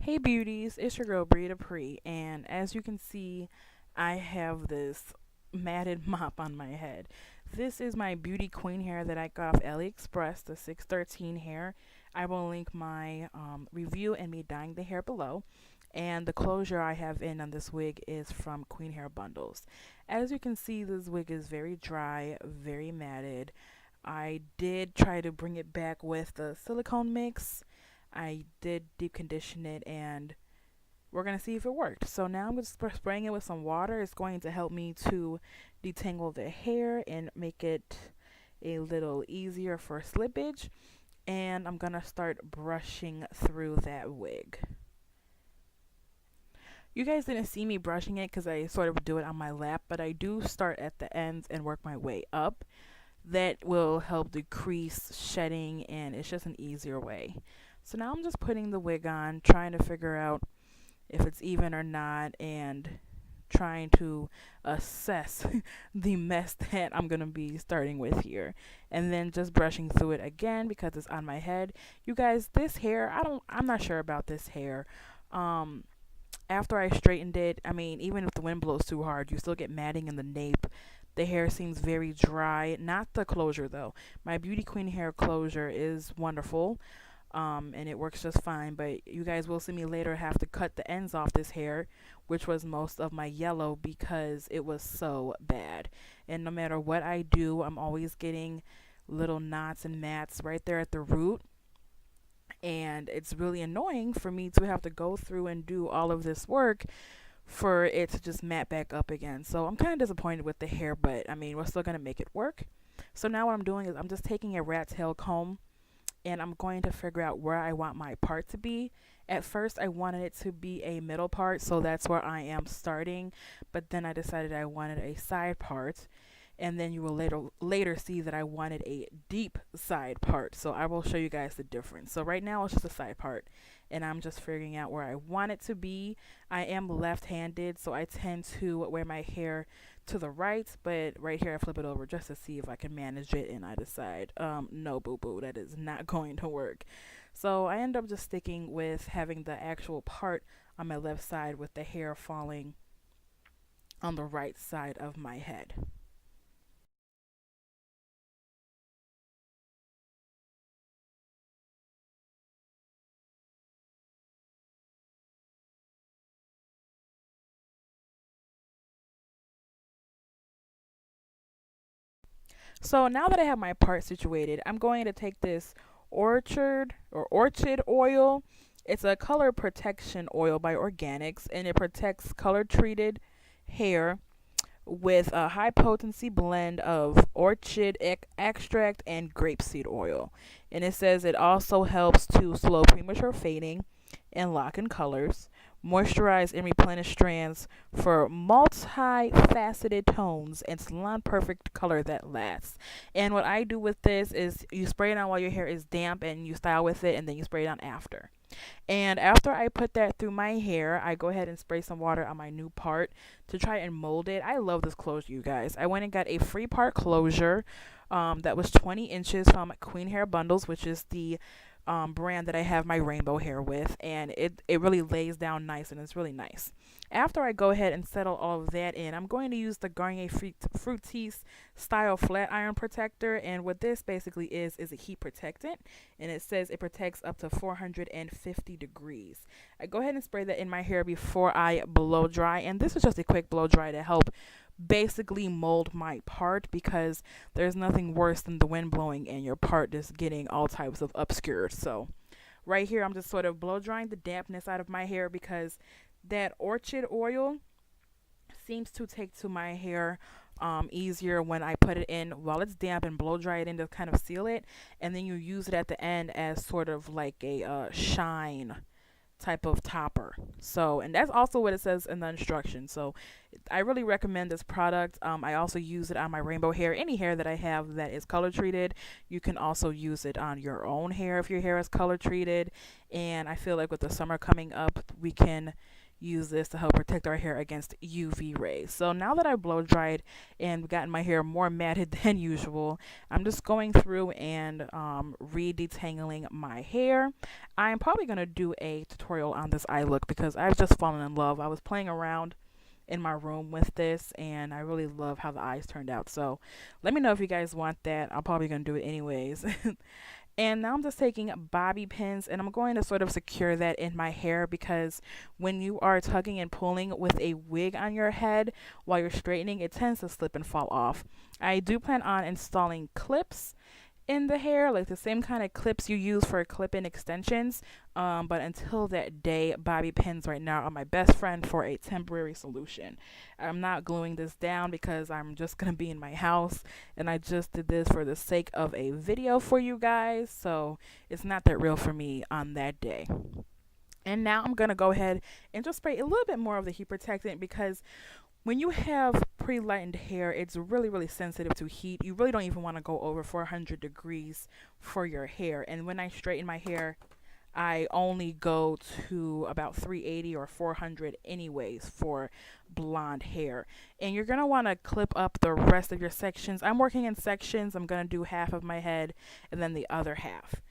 Hey beauties, it's your girl Bridupre, and as you can see, I have this matted mop on my head. This is my beauty queen hair that I got off AliExpress, the 613 hair. I will link my review and me dyeing the hair below. And the closure I have in on this wig is from Queen Hair Bundles. As you can see, this wig is very dry, very matted. I did try to bring it back with the silicone mix. I did deep condition it, and we're going to see if it worked. So now I'm just spraying it with some water. It's going to help me to detangle the hair and make it a little easier for slippage. And I'm going to start brushing through that wig. You guys didn't see me brushing it because I sort of do it on my lap, but I do start at the ends and work my way up. That will help decrease shedding, and it's just an easier way. So now I'm just putting the wig on, trying to figure out if it's even or not, and trying to assess the mess that I'm going to be starting with here. And then just brushing through it again because it's on my head. You guys, this hair, I'm not sure about this hair. After I straightened it, I mean, even if the wind blows too hard, you still get matting in the nape. The hair seems very dry. Not the closure though. My Beauty Queen hair closure is wonderful. And it works just fine, but you guys will see me later have to cut the ends off this hair, which was most of my yellow because it was so bad. And no matter what I do, I'm always getting little knots and mats right there at the root, and it's really annoying for me to have to go through and do all of this work for it to just mat back up again. So I'm kind of disappointed with the hair, but I mean, we're still going to make it work. So now what I'm doing is I'm just taking a rat tail comb, and I'm going to figure out where I want my part to be. At first I wanted it to be a middle part, so that's where I am starting, but then I decided I wanted a side part, and then you will later see that I wanted a deep side part. So I will show you guys the difference. So right now it's just a side part, and I'm just figuring out where I want it to be. I am left-handed, so I tend to wear my hair to the right, but right here I flip it over just to see if I can manage it, and I decide, no boo boo, that is not going to work. So I end up just sticking with having the actual part on my left side with the hair falling on the right side of my head. So now that I have my part situated, I'm going to take this orchid oil. It's a color protection oil by Organics, and it protects color treated hair with a high potency blend of orchid extract and grapeseed oil. And it says it also helps to slow premature fading and lock in colors, moisturize and replenish strands for multi-faceted tones and salon perfect color that lasts. And what I do with this is you spray it on while your hair is damp, and you style with it, and then you spray it on after. And after I put that through my hair, I go ahead and spray some water on my new part to try and mold it. I love this closure, you guys. I went and got a free part closure that was 20 inches from Queen Hair Bundles, which is the brand that I have my rainbow hair with, and it really lays down nice, and it's really nice. After I go ahead and settle all of that in, I'm going to use the Garnier Fructis style flat iron protector, and what this basically is a heat protectant, and it says it protects up to 450 degrees. I go ahead and spray that in my hair before I blow dry, and this is just a quick blow dry to help basically mold my part, because there's nothing worse than the wind blowing and your part just getting all types of obscured. So right here I'm just sort of blow drying the dampness out of my hair, because that orchid oil seems to take to my hair easier when I put it in while it's damp and blow dry it in to kind of seal it, and then you use it at the end as sort of like a shine type of topper. So, and that's also what it says in the instructions. So I really recommend this product. I also use it on my rainbow hair. Any hair that I have that is color treated, you can also use it on your own hair if your hair is color treated. And I feel like with the summer coming up, we can use this to help protect our hair against UV rays. So now that I've blow dried and gotten my hair more matted than usual, I'm just going through and re-detangling my hair. I'm probably going to do a tutorial on this eye look because I've just fallen in love. I was playing around in my room with this and I really love how the eyes turned out. So let me know if you guys want that. I'm probably going to do it anyways. And now I'm just taking bobby pins and I'm going to sort of secure that in my hair because when you are tugging and pulling with a wig on your head while you're straightening, it tends to slip and fall off. I do plan on installing clips in the hair, like the same kind of clips you use for clip-in extensions, but until that day, bobby pins right now are my best friend for a temporary solution. I'm not gluing this down because I'm just gonna be in my house and I just did this for the sake of a video for you guys, so it's not that real for me on that day. And now I'm gonna go ahead and just spray a little bit more of the heat protectant because when you have pre-lightened hair, it's really sensitive to heat. You really don't even want to go over 400 degrees for your hair. And when I straighten my hair, I only go to about 380 or 400 anyways for blonde hair. And you're going to want to clip up the rest of your sections. I'm working in sections. I'm going to do half of my head and then the other half.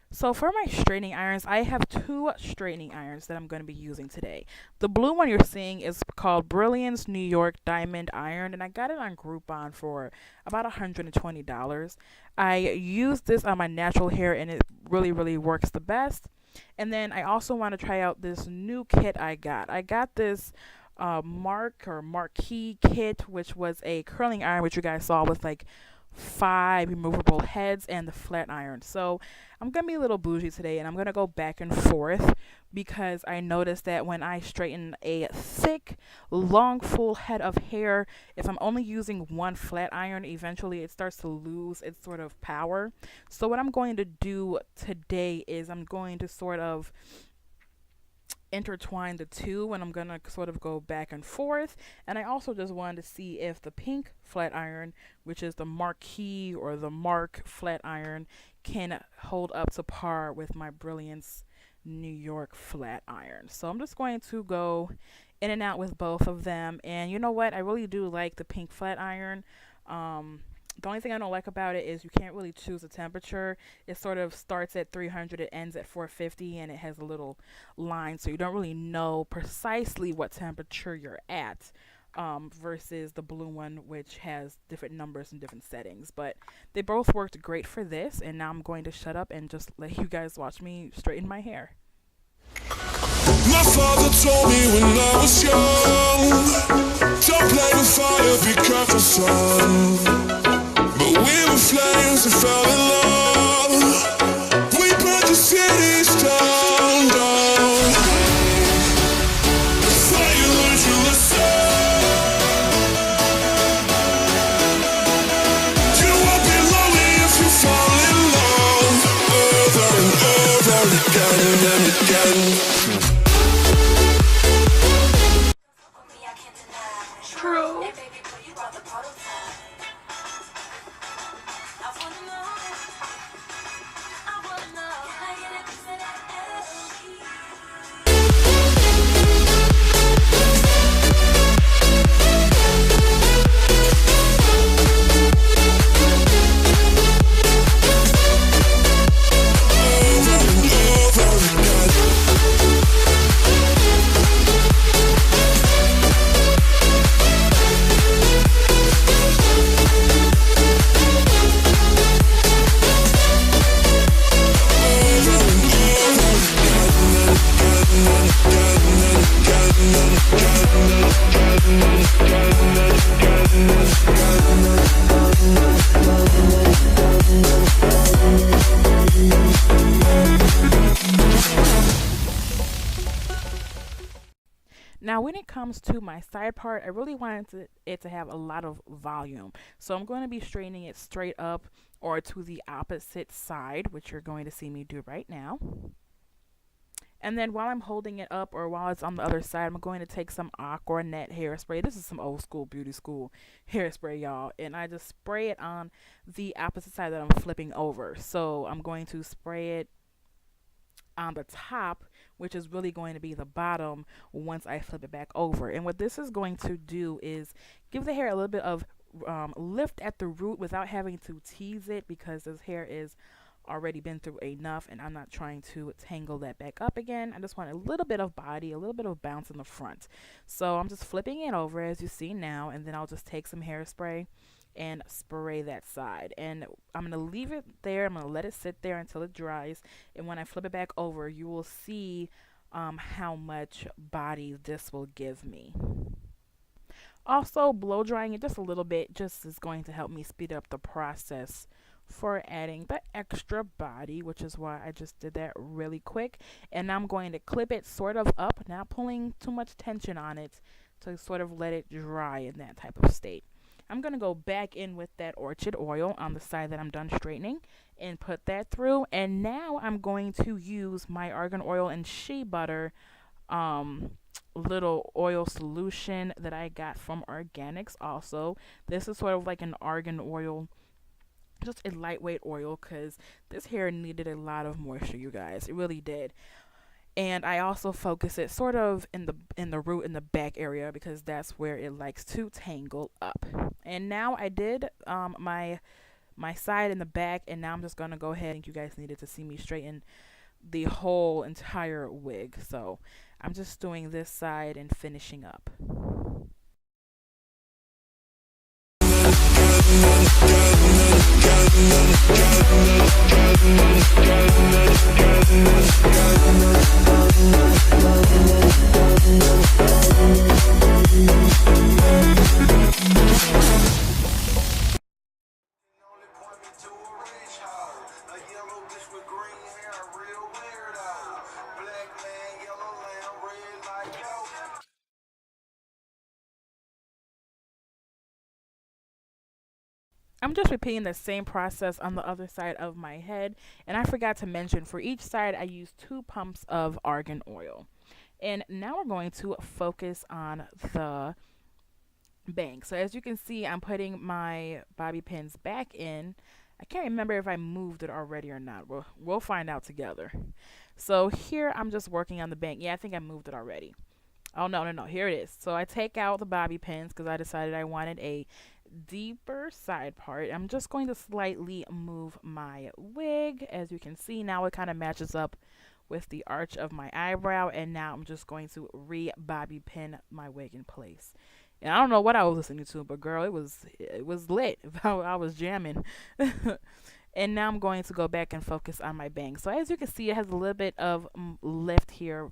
So for my straightening irons, I have two straightening irons that I'm going to be using today. The blue one you're seeing is called Brilliance New York Diamond Iron, and I got it on Groupon for about $120. I used this on my natural hair, and it really works the best. And then I also want to try out this new kit I got. I got this Marquee kit, which was a curling iron, which you guys saw with like 5 removable heads and the flat iron. So I'm gonna be a little bougie today and I'm gonna go back and forth because I noticed that when I straighten a thick long full head of hair, if I'm only using one flat iron, eventually it starts to lose its sort of power. So what I'm going to do today is I'm going to sort of intertwine the two and I'm gonna sort of go back and forth. And I also just wanted to see if the pink flat iron, which is the Marquee or the Mark flat iron, can hold up to par with my Brilliance New York flat iron. So I'm just going to go in and out with both of them. And you know what, I really do like the pink flat iron. The only thing I don't like about it is you can't really choose a temperature. It sort of starts at 300, it ends at 450, and it has a little line, so you don't really know precisely what temperature you're at, versus the blue one, which has different numbers and different settings. But they both worked great for this, and now I'm going to shut up and just let you guys watch me straighten my hair. My father told me when I was young, don't play with fire, be careful, son. But we were flames and fell in love. We burned the cities down. Before you learned your lesson, you won't be lonely if you fall in love over and over again and again. True. Now when it comes to my side part, I really wanted it to have a lot of volume. So I'm going to be straightening it straight up or to the opposite side, which you're going to see me do right now. And then while I'm holding it up or while it's on the other side, I'm going to take some Aqua Net hairspray. This is some old school beauty school hairspray, y'all. And I just spray it on the opposite side that I'm flipping over. So I'm going to spray it on the top which is really going to be the bottom once I flip it back over. And what this is going to do is give the hair a little bit of lift at the root without having to tease it, because this hair is already been through enough and I'm not trying to tangle that back up again. I just want a little bit of body, a little bit of bounce in the front. So I'm just flipping it over as you see now, and then I'll just take some hairspray and spray that side. And I'm going to leave it there. I'm going to let it sit there until it dries. And when I flip it back over, you will see how much body this will give me. Also, blow drying it just a little bit just is going to help me speed up the process for adding the extra body, which is why I just did that really quick. And I'm going to clip it sort of up, not pulling too much tension on it, to sort of let it dry in that type of state. I'm going to go back in with that orchid oil on the side that I'm done straightening and put that through. And now I'm going to use my argan oil and shea butter little oil solution that I got from Organics also. This is sort of like an argan oil, just a lightweight oil, because this hair needed a lot of moisture, you guys. It really did. And I also focus it sort of in the root, in the back area, because that's where it likes to tangle up. And now I did my side and the back, and now I'm just gonna go ahead. I think you guys needed to see me straighten the whole entire wig, so I'm just doing this side and finishing up. I'm just repeating the same process on the other side of my head. And I forgot to mention, for each side I use 2 pumps of argan oil. And now we're going to focus on the bang. So as you can see, I'm putting my bobby pins back in. I can't remember if I moved it already or not. We'll find out together. So here I'm just working on the bang. Yeah, I think I moved it already. Oh, no. Here it is. So I take out the bobby pins because I decided I wanted a deeper side part. I'm just going to slightly move my wig. As you can see, now it kind of matches up with the arch of my eyebrow, and now I'm just going to re-bobby pin my wig in place. And I don't know what I was listening to, but girl, it was lit. I was jamming. And now I'm going to go back and focus on my bang. So as you can see, it has a little bit of lift here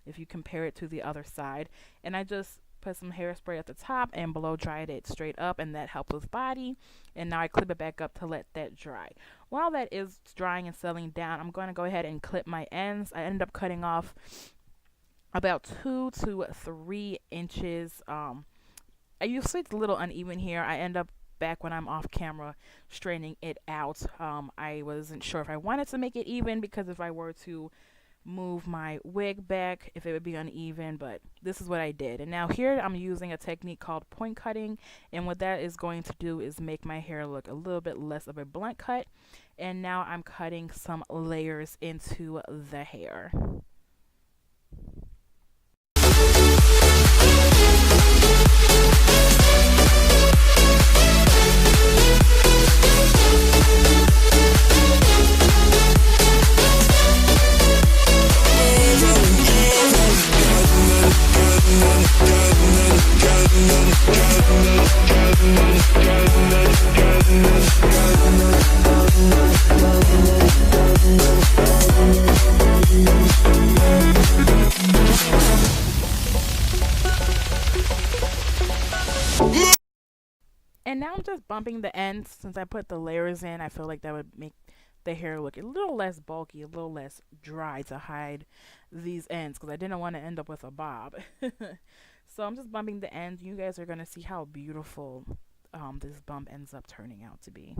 if you compare it to the other side. And I just put some hairspray at the top and blow dried it straight up, and that helped with body. And now I clip it back up to let that dry. While that is drying and settling down, I'm going to go ahead and clip my ends. I ended up cutting off about 2 to 3 inches. I usually it's a little uneven here. I end up back when I'm off camera straightening it out. I wasn't sure if I wanted to make it even, because if I were to move my wig back, if it would be uneven, but this is what I did. And now here I'm using a technique called point cutting, and what that is going to do is make my hair look a little bit less of a blunt cut. And now I'm cutting some layers into the hair. And now I'm just bumping the ends. Since I put the layers in, I feel like that would make the hair look a little less bulky, a little less dry to hide these ends, because I didn't want to end up with a bob. So I'm just bumping the ends. You guys are going to see how beautiful this bump ends up turning out to be.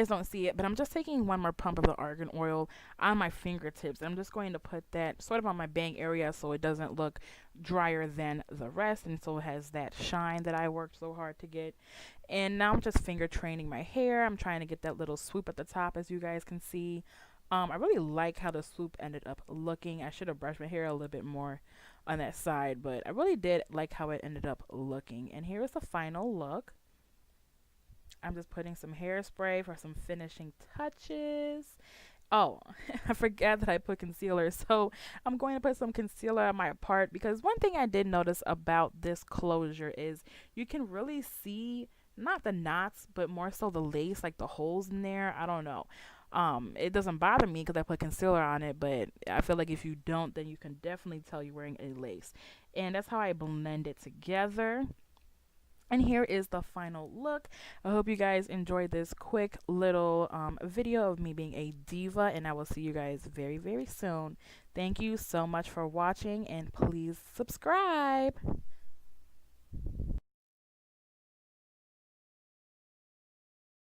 guys don't see it, but I'm just taking one more pump of the argan oil on my fingertips. I'm just going to put that sort of on my bang area so it doesn't look drier than the rest, and so it has that shine that I worked so hard to get. And now I'm just finger training my hair. I'm trying to get that little swoop at the top, as you guys can see. I really like how the swoop ended up looking. I should have brushed my hair a little bit more on that side, but I really did like how it ended up looking. And here's the final look. I'm just putting some hairspray for some finishing touches. Oh, I forgot that I put concealer. So I'm going to put some concealer on my part, because one thing I did notice about this closure is you can really see not the knots, but more so the lace, like the holes in there. I don't know. It doesn't bother me because I put concealer on it, but I feel like if you don't, then you can definitely tell you're wearing a lace. And that's how I blend it together. And here is the final look. I hope you guys enjoyed this quick little video of me being a diva, and I will see you guys very, very soon. Thank you so much for watching, and please subscribe.